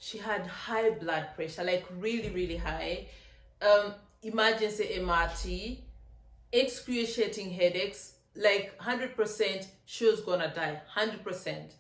she had high blood pressure, like really, really high. Emergency MRT, excruciating headaches, like 100% she was gonna die, 100%.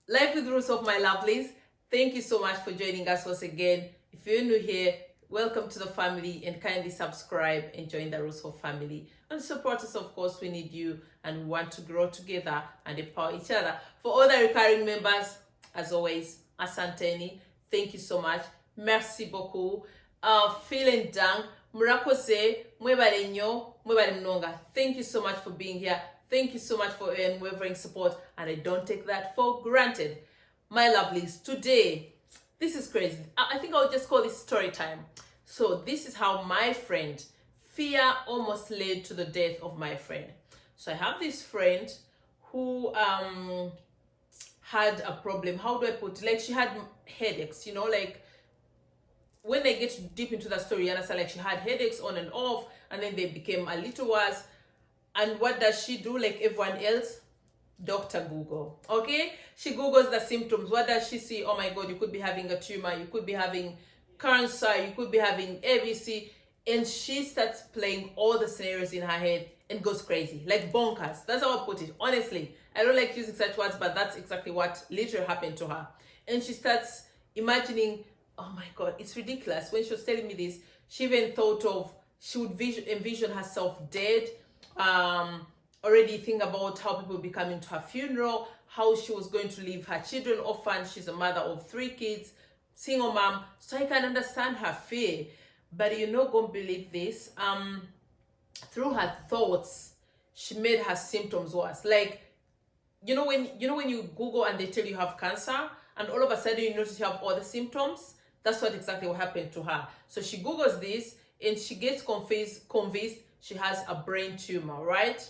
Life with Ruzhoff, my lovelies, thank you so much for joining us once again. If you're new here, welcome to the family, and kindly subscribe and join the Ruzhoff family. And support us, of course, we need you and we want to grow together and empower each other. For all the recurring members, as always, asanteni, thank you so much, merci beaucoup, vielen dank, murakose, mwebale nyo, mwebale mnonga. Thank you so much for being here. Thank you so much for your unwavering support, and I don't take that for granted. My lovelies, today, this is crazy. I think I'll just call this story time. So this is how my friend, fear almost led to the death of my friend. So I have this friend who had a problem. How do I put it? Like, she had headaches, you know, like when I get deep into the story, you understand, like she had headaches on and off, and then they became a little worse. And what does she do? Like everyone else, Dr. Google. Okay, she Googles the symptoms. What does she see? Oh my God, you could be having a tumor, you could be having cancer, you could be having ABC. And she starts playing all the scenarios in her head and goes crazy, like bonkers. That's how I put it. Honestly, I don't like using such words, but that's exactly what literally happened to her. And she starts imagining, oh my God, it's ridiculous. When she was telling me this, she even thought of, she would envision herself dead, already think about how people would be coming to her funeral, how she was going to leave her children orphaned. She's a mother of 3 kids, single mom. So I can understand her fear. But you're not going to believe this. Through her thoughts, she made her symptoms worse. Like, you know when you Google and they tell you have cancer, and all of a sudden you notice you have all the symptoms. That's what exactly what happened to her. So she Googles this and she gets convinced she has a brain tumor, right?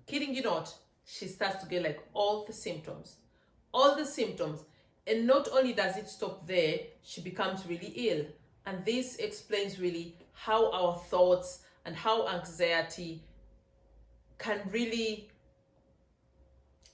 Kidding you not, she starts to get like all the symptoms. And not only does it stop there, she becomes really ill. And this explains really how our thoughts and how anxiety can really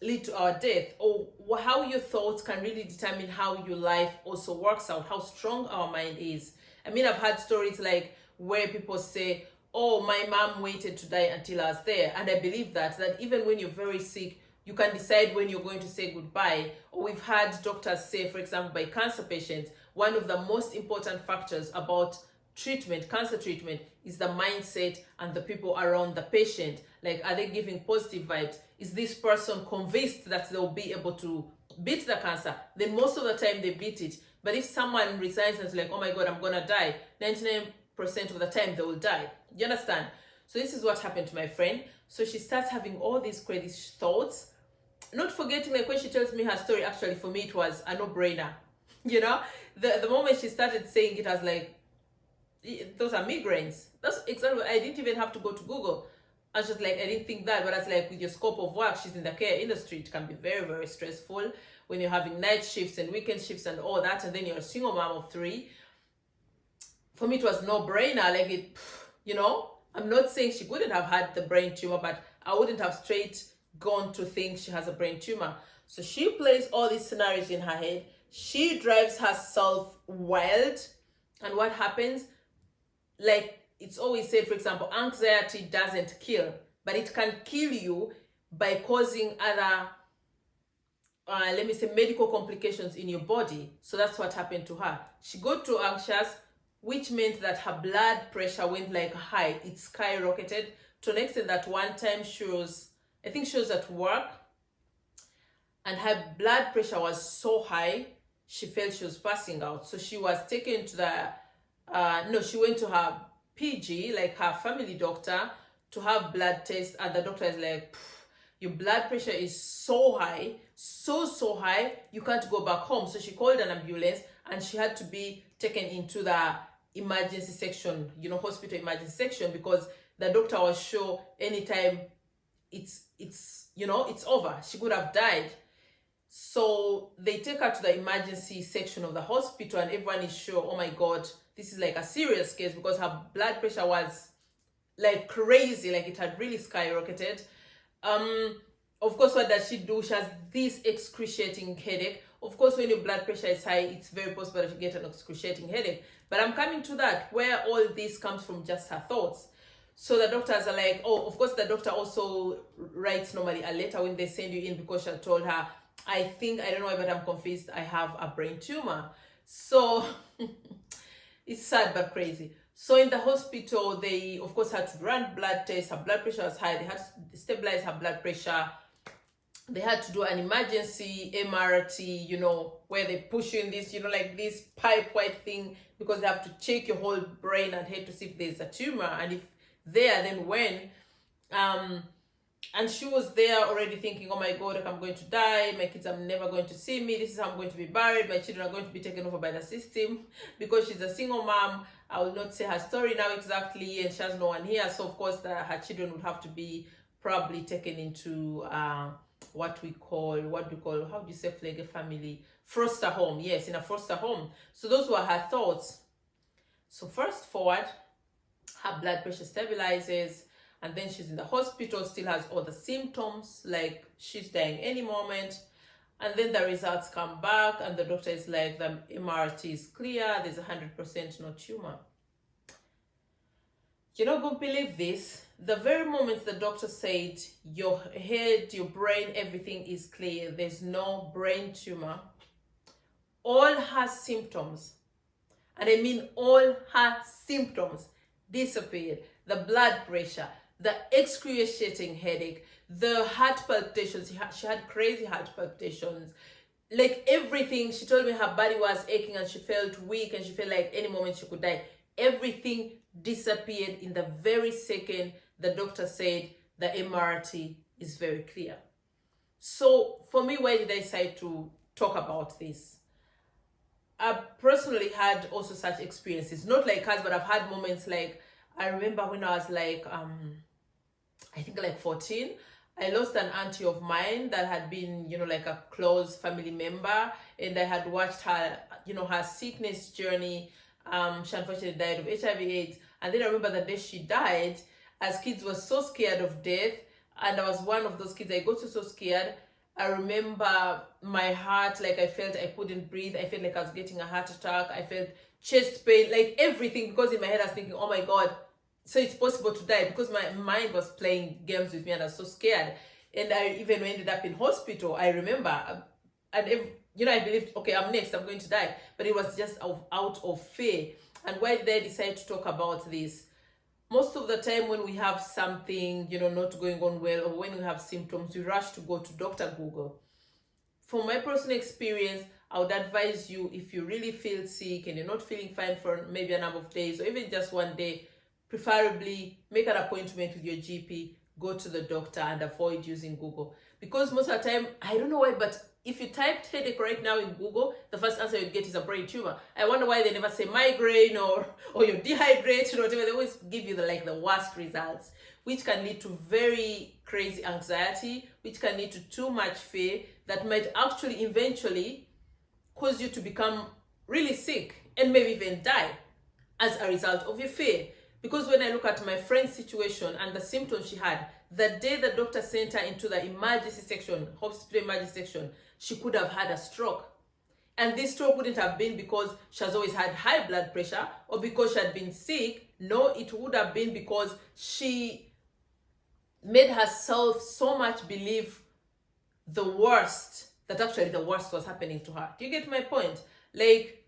lead to our death, or how your thoughts can really determine how your life also works out, how strong our mind is. I mean, I've had stories like where people say, oh, my mom waited to die until I was there. And I believe that even when you're very sick, you can decide when you're going to say goodbye. Or we've had doctors say, for example, by cancer patients, one of the most important factors about treatment, cancer treatment, is the mindset and the people around the patient. Like, are they giving positive vibes? Is this person convinced that they'll be able to beat the cancer? Then most of the time they beat it. But if someone resigns and is like, oh my God, I'm gonna die, 99% of the time they will die. You understand? So this is what happened to my friend. So she starts having all these crazy thoughts. Not forgetting, like when she tells me her story, actually for me it was a no-brainer. You know, the moment she started saying it, I was like, those are migraines. That's exactly, I didn't even have to go to Google. I was just like, I didn't think that. But I was like, with your scope of work, she's in the care industry, it can be very, very stressful when you're having night shifts and weekend shifts and all that, and then you're a single mom of 3. For me, it was no-brainer. Like, it, you know, I'm not saying she wouldn't have had the brain tumor, but I wouldn't have straight gone to think she has a brain tumor. So she plays all these scenarios in her head. She drives herself wild. And what happens? Like, it's always said, for example, anxiety doesn't kill, but it can kill you by causing other, let me say, medical complications in your body. So that's what happened to her. She got too anxious, which meant that her blood pressure went like high. It skyrocketed to an extent that one time I think she was at work, and her blood pressure was so high, she felt she was passing out. So she was taken to the, she went to her PG, like her family doctor, to have blood tests. And the doctor is like, your blood pressure is so high, so high, you can't go back home. So she called an ambulance and she had to be taken into the emergency section, you know, hospital emergency section, because the doctor was sure anytime it's you know, it's over. She could have died. So they take her to the emergency section of the hospital, and everyone is sure, oh my God, this is like a serious case, because her blood pressure was like crazy, like it had really skyrocketed. Of course, what does she do? She has this excruciating headache. Of course, when your blood pressure is high, it's very possible that you get an excruciating headache. But I'm coming to that, where all this comes from just her thoughts. So the doctors are like, oh, of course, the doctor also writes normally a letter when they send you in, because she had told her, I don't know why, but I'm convinced I have a brain tumor. So it's sad but crazy. So in the hospital, they, of course, had to run blood tests. Her blood pressure was high. They had to stabilize her blood pressure. They had to do an emergency MRT, you know, where they push you in this, you know, like this pipe white thing, because they have to check your whole brain and head to see if there's a tumor. And if there, then when. And she was there already thinking, oh my God, like, I'm going to die. My kids are never going to see me. This is how I'm going to be buried. My children are going to be taken over by the system. Because she's a single mom, I will not say her story now exactly, and she has no one here. So of course, her children would have to be probably taken into what do you call, how do you say flag family? Foster home. Yes, in a foster home. So those were her thoughts. So first forward, her blood pressure stabilizes, and then she's in the hospital, still has all the symptoms, like she's dying any moment. And then the results come back, and the doctor is like, the MRT is clear, there's 100% no tumor. You're not going to believe this. The very moment the doctor said, your head, your brain, everything is clear, there's no brain tumor, all her symptoms, and I mean all her symptoms, disappeared. The blood pressure, the excruciating headache, the heart palpitations, she had crazy heart palpitations, like everything. She told me her body was aching and she felt weak and she felt like any moment she could die. Everything disappeared in the very second the doctor said the MRT is very clear. So for me, why did I decide to talk about this? I personally had also such experiences, not like hers, but I've had moments like, I remember when I was like, I think like 14, I lost an auntie of mine that had been, you know, like a close family member, and I had watched her, you know, her sickness journey. She unfortunately died of HIV/AIDS, and then I remember the day she died, as kids were so scared of death, and I was one of those kids. I got so scared. I remember my heart, like I felt I couldn't breathe. I felt like I was getting a heart attack. I felt chest pain, like everything, because in my head I was thinking, oh my God, so it's possible to die, because my mind was playing games with me and I was so scared. And I even ended up in hospital, I remember. And if, you know, I believed, okay, I'm next, I'm going to die. But it was just out of fear. And why did I decide to talk about this? Most of the time when we have something, you know, not going on well, or when we have symptoms, we rush to go to Dr. Google. From my personal experience, I would advise you, if you really feel sick and you're not feeling fine for maybe a number of days or even just one day, preferably make an appointment with your GP, go to the doctor, and avoid using Google. Because most of the time, I don't know why, but if you typed headache right now in Google, the first answer you get is a brain tumor. I wonder why they never say migraine or you're dehydrated or whatever. They always give you the worst results, which can lead to very crazy anxiety, which can lead to too much fear that might actually eventually cause you to become really sick and maybe even die as a result of your fear. Because when I look at my friend's situation and the symptoms she had, the day the doctor sent her into the emergency section, hospital emergency section, she could have had a stroke. And this stroke wouldn't have been because she has always had high blood pressure or because she had been sick. No, it would have been because she made herself so much believe the worst, that actually the worst was happening to her. Do you get my point? Like,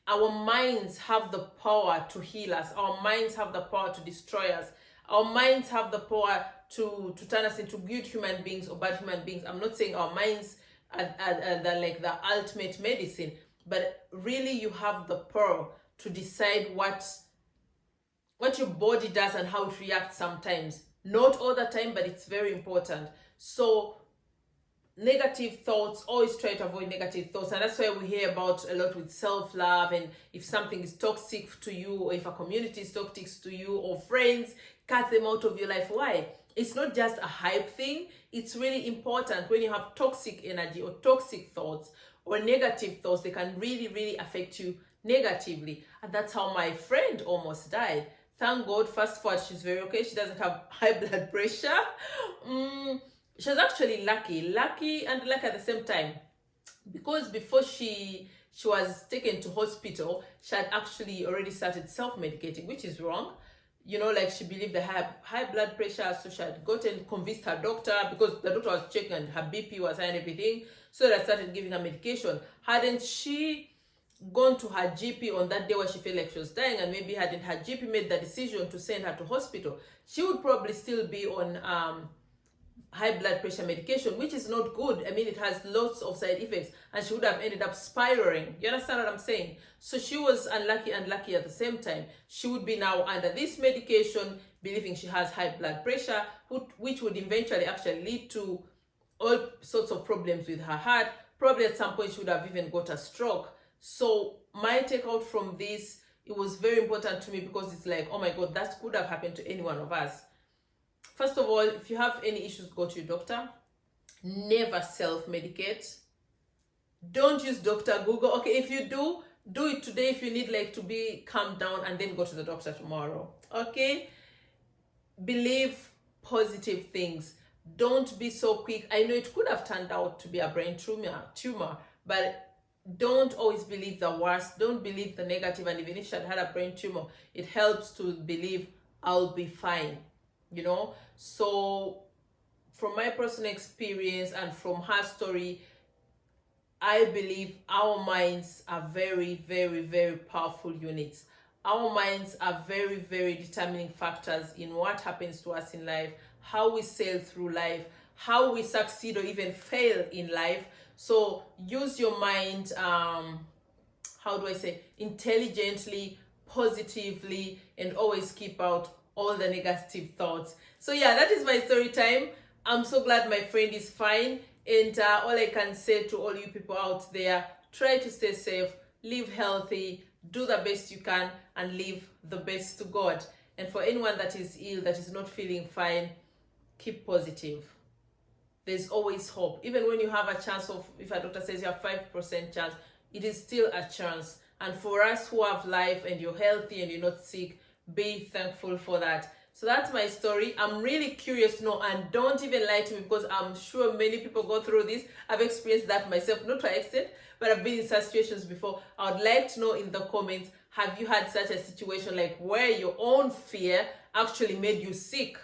our minds have the power to heal us. Our minds have the power to destroy us. Our minds have the power to turn us into good human beings or bad human beings. I'm not saying our minds are the ultimate medicine, but really you have the power to decide what your body does and how it reacts sometimes. Not all the time, but it's very important. So negative thoughts, always try to avoid negative thoughts. And that's why we hear about a lot with self-love, and if something is toxic to you, or if a community is toxic to you, or friends, cut them out of your life. Why? It's not just a hype thing. It's really important. When you have toxic energy or toxic thoughts or negative thoughts, they can really, really affect you negatively. And that's how my friend almost died. Thank God, fast forward, she's very okay. She doesn't have high blood pressure. She was actually lucky at the same time, because before she was taken to hospital, she had actually already started self-medicating, which is wrong. You know, like she believed they had high blood pressure, so she had convinced her doctor, because the doctor was checking and her BP was high and everything, so they started giving her medication. Hadn't she gone to her GP on that day where she felt like she was dying, and maybe hadn't her GP made the decision to send her to hospital, she would probably still be on high blood pressure medication, which is not good. I mean, it has lots of side effects, and she would have ended up spiraling. You understand what I'm saying? So she was unlucky and lucky at the same time. She would be now under this medication, believing she has high blood pressure, which would eventually actually lead to all sorts of problems with her heart. Probably at some point she would have even got a stroke. So my takeout from this, it was very important to me, because it's like, oh my God, that could have happened to any one of us. First of all, if you have any issues, go to your doctor. Never self-medicate. Don't use Dr. Google. Okay, if you do it today if you need like to be calmed down, and then go to the doctor tomorrow. Okay? Believe positive things. Don't be so quick. I know it could have turned out to be a brain tumor, but don't always believe the worst. Don't believe the negative. And even if she had a brain tumor, it helps to believe I'll be fine. You know, so from my personal experience and from her story, I believe our minds are very, very, very powerful units. Our minds are very, very determining factors in what happens to us in life, how we sail through life, how we succeed or even fail in life. So use your mind, intelligently, positively, and always keep out all the negative thoughts. So yeah, that is my story time. I'm so glad my friend is fine, and all I can say to all you people out there, try to stay safe, live healthy, do the best you can, and leave the best to God. And for anyone that is ill, that is not feeling fine, keep positive. There's always hope. Even when you have a chance of, if a doctor says you have 5% chance, it is still a chance. And for us who have life and you're healthy and you're not sick, be thankful for that. So that's my story. I'm really curious to know, and don't even lie to me, because I'm sure many people go through this. I've experienced that myself, not to an extent, but I've been in such situations before. I would like to know in the comments, have you had such a situation like where your own fear actually made you sick,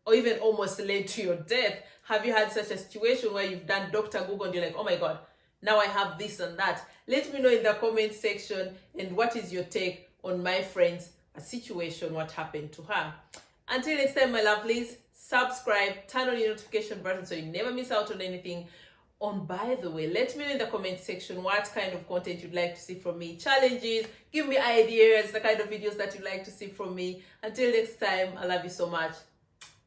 or even almost led to your death? Have you had such a situation where you've done Dr. Google and you're like, oh my God, now I have this and that? Let me know in the comment section, and what is your take on my friend's situation, what happened to her. Until next time, my lovelies, subscribe, turn on your notification button so you never miss out on anything. By the way, let me know in the comment section what kind of content you'd like to see from me, challenges, give me ideas, the kind of videos that you'd like to see from me. Until next time, I love you so much.